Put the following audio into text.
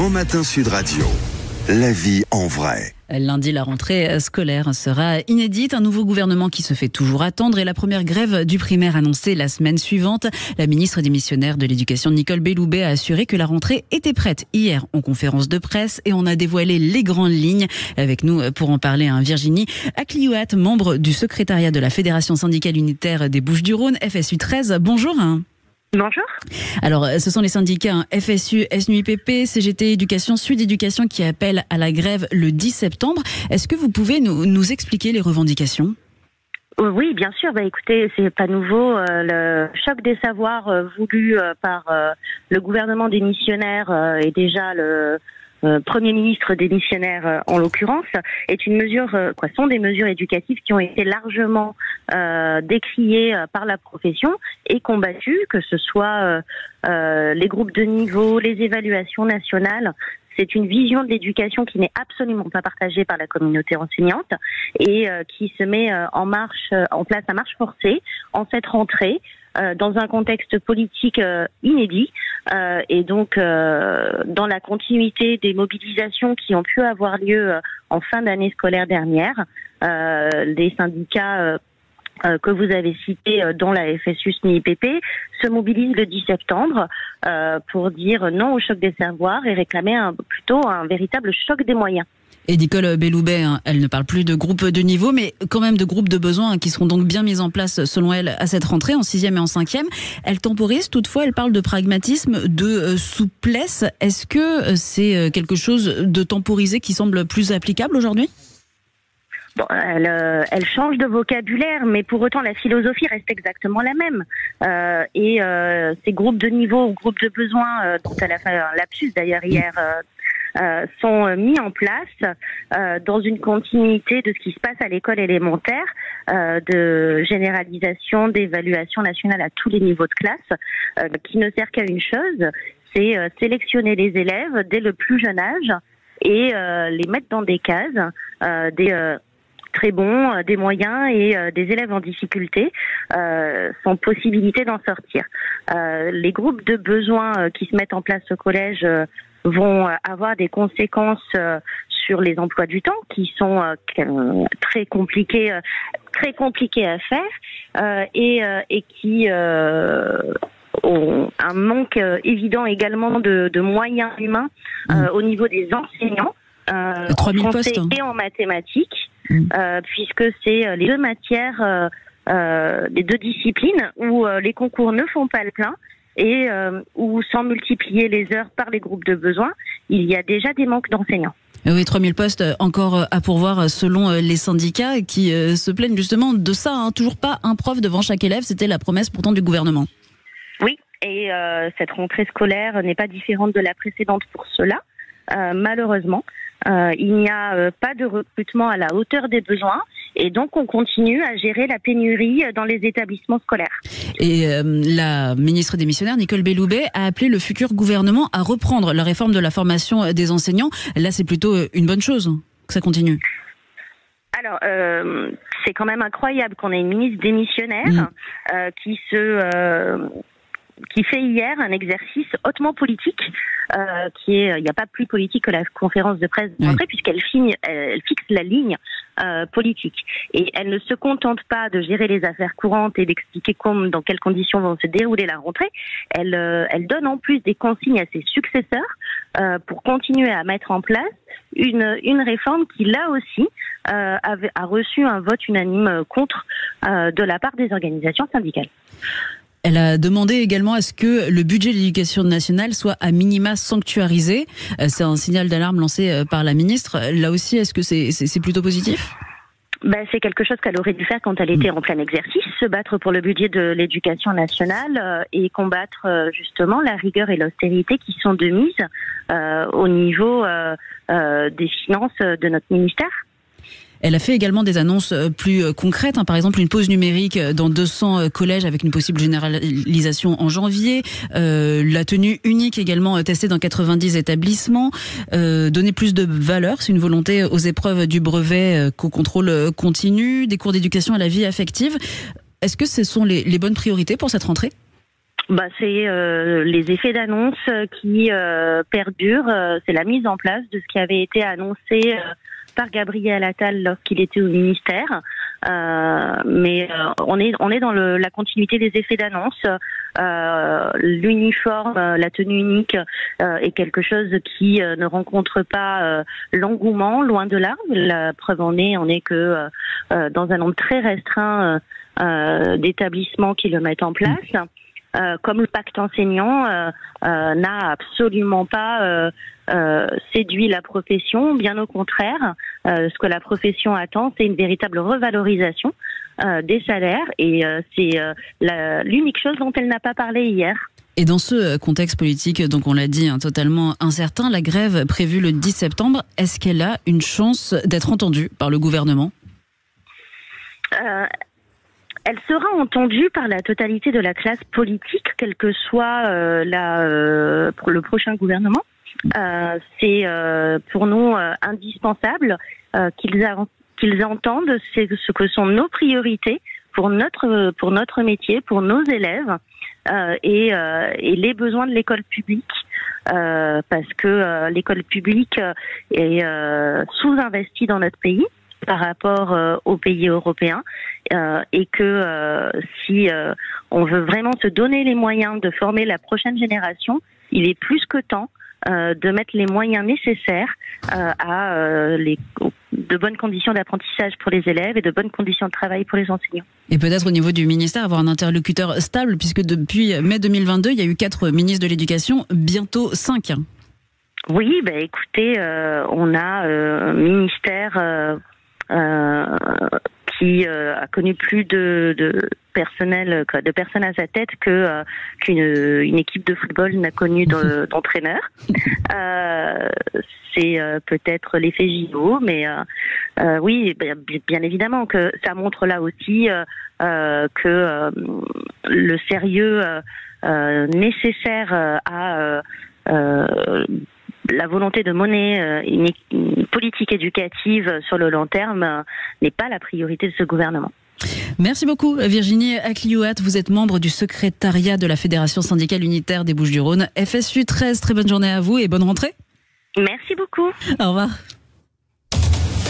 Grand Matin Sud Radio. La vie en vrai. Lundi, la rentrée scolaire sera inédite. Un nouveau gouvernement qui se fait toujours attendre et la première grève du primaire annoncée la semaine suivante. La ministre démissionnaire de l'Éducation, Nicole Belloubet, a assuré que la rentrée était prête hier en conférence de presse et on a dévoilé les grandes lignes. Avec nous pour en parler, Virginie Akliouat, membre du secrétariat de la Fédération syndicale unitaire des Bouches-du-Rhône, FSU 13. Bonjour. Bonjour. Alors, ce sont les syndicats FSU, SNUIPP, CGT Éducation, Sud Éducation qui appellent à la grève le 10 septembre. Est-ce que vous pouvez nous expliquer les revendications ? Oui, bien sûr. Écoutez, c'est pas nouveau. Le choc des savoirs voulu par le gouvernement démissionnaire et déjà le Premier ministre démissionnaire en l'occurrence, est une mesure, sont des mesures éducatives qui ont été largement décriées par la profession et combattues, que ce soit les groupes de niveau, les évaluations nationales. C'est une vision de l'éducation qui n'est absolument pas partagée par la communauté enseignante et qui se met en place à marche forcée en cette rentrée dans un contexte politique inédit et donc dans la continuité des mobilisations qui ont pu avoir lieu en fin d'année scolaire dernière. Les syndicats que vous avez cités, dont la FSU SNUIPP, se mobilisent le 10 septembre pour dire non au choc des savoirs et réclamer plutôt un véritable choc des moyens. Et Nicole Belloubet, elle ne parle plus de groupes de niveau, mais quand même de groupes de besoins qui seront donc bien mis en place, selon elle, à cette rentrée, en 6e et en 5e. Elle temporise, toutefois, elle parle de pragmatisme, de souplesse. Est-ce que c'est quelque chose de temporisé qui semble plus applicable aujourd'hui ? Bon, elle change de vocabulaire, mais pour autant la philosophie reste exactement la même. Et ces groupes de niveau ou groupes de besoins, dont elle a fait un lapsus d'ailleurs hier, sont mis en place dans une continuité de ce qui se passe à l'école élémentaire, de généralisation, d'évaluation nationale à tous les niveaux de classe, qui ne sert qu'à une chose, c'est sélectionner les élèves dès le plus jeune âge et les mettre dans des cases, des très bons, des moyens et des élèves en difficulté, sans possibilité d'en sortir. Les groupes de besoins qui se mettent en place au collège vont avoir des conséquences sur les emplois du temps qui sont très compliqués à faire et qui ont un manque évident également de moyens humains au niveau des enseignants en français et en mathématiques, puisque c'est les deux matières, les deux disciplines où les concours ne font pas le plein et où, sans multiplier les heures par les groupes de besoins, il y a déjà des manques d'enseignants. Oui, 3000 postes encore à pourvoir selon les syndicats qui se plaignent justement de ça. Toujours pas un prof devant chaque élève, c'était la promesse pourtant du gouvernement. Oui, et cette rentrée scolaire n'est pas différente de la précédente pour cela, malheureusement. Il n'y a pas de recrutement à la hauteur des besoins et donc on continue à gérer la pénurie dans les établissements scolaires. Et la ministre démissionnaire, Nicole Belloubet, a appelé le futur gouvernement à reprendre la réforme de la formation des enseignants. Là, c'est plutôt une bonne chose que ça continue. Alors, c'est quand même incroyable qu'on ait une ministre démissionnaire qui fait hier un exercice hautement politique, il n'y a pas plus politique que la conférence de presse de rentrée, puisqu'elle fixe la ligne politique. Et elle ne se contente pas de gérer les affaires courantes et d'expliquer dans quelles conditions vont se dérouler la rentrée. Elle donne en plus des consignes à ses successeurs pour continuer à mettre en place une réforme qui, là aussi, a reçu un vote unanime contre de la part des organisations syndicales. Elle a demandé également à ce que le budget de l'éducation nationale soit à minima sanctuarisé. C'est un signal d'alarme lancé par la ministre. Là aussi, est-ce que c'est plutôt positif ? C'est quelque chose qu'elle aurait dû faire quand elle était en plein exercice, se battre pour le budget de l'éducation nationale et combattre justement la rigueur et l'austérité qui sont de mise au niveau des finances de notre ministère. Elle a fait également des annonces plus concrètes, par exemple une pause numérique dans 200 collèges avec une possible généralisation en janvier, la tenue unique également testée dans 90 établissements, donner plus de valeur, c'est une volonté aux épreuves du brevet qu'au contrôle continu, des cours d'éducation à la vie affective. Est-ce que ce sont les bonnes priorités pour cette rentrée ? C'est les effets d'annonce qui perdurent. C'est la mise en place de ce qui avait été annoncé par Gabriel Attal lorsqu'il était au ministère. Mais on est dans la continuité des effets d'annonce. L'uniforme, la tenue unique est quelque chose qui ne rencontre pas l'engouement, loin de là. La preuve en est que dans un nombre très restreint d'établissements qui le mettent en place. Comme le pacte enseignant n'a absolument pas séduit la profession, bien au contraire, ce que la profession attend, c'est une véritable revalorisation des salaires et c'est l'unique chose dont elle n'a pas parlé hier. Et dans ce contexte politique, donc on l'a dit, totalement incertain, la grève prévue le 10 septembre, est-ce qu'elle a une chance d'être entendue par le gouvernement ? Elle sera entendue par la totalité de la classe politique, quel que soit pour le prochain gouvernement. C'est pour nous indispensable qu'ils entendent ce que sont nos priorités pour notre métier, pour nos élèves et les besoins de l'école publique. Parce que l'école publique est sous-investie dans notre pays par rapport aux pays européens et que si on veut vraiment se donner les moyens de former la prochaine génération, il est plus que temps de mettre les moyens nécessaires de bonnes conditions d'apprentissage pour les élèves et de bonnes conditions de travail pour les enseignants. Et peut-être au niveau du ministère avoir un interlocuteur stable, puisque depuis mai 2022, il y a eu 4 ministres de l'Éducation, bientôt 5. Oui, écoutez, on a un ministère qui a connu plus de personnes à sa tête qu'une équipe de football n'a connu d'entraîneur. C'est peut-être l'effet JO, mais oui, bien évidemment que ça montre là aussi que le sérieux nécessaire à la volonté de mener une politique éducative sur le long terme n'est pas la priorité de ce gouvernement. Merci beaucoup Virginie Acliouat, vous êtes membre du secrétariat de la Fédération syndicale unitaire des Bouches-du-Rhône, FSU 13. Très bonne journée à vous et bonne rentrée. Merci beaucoup. Au revoir.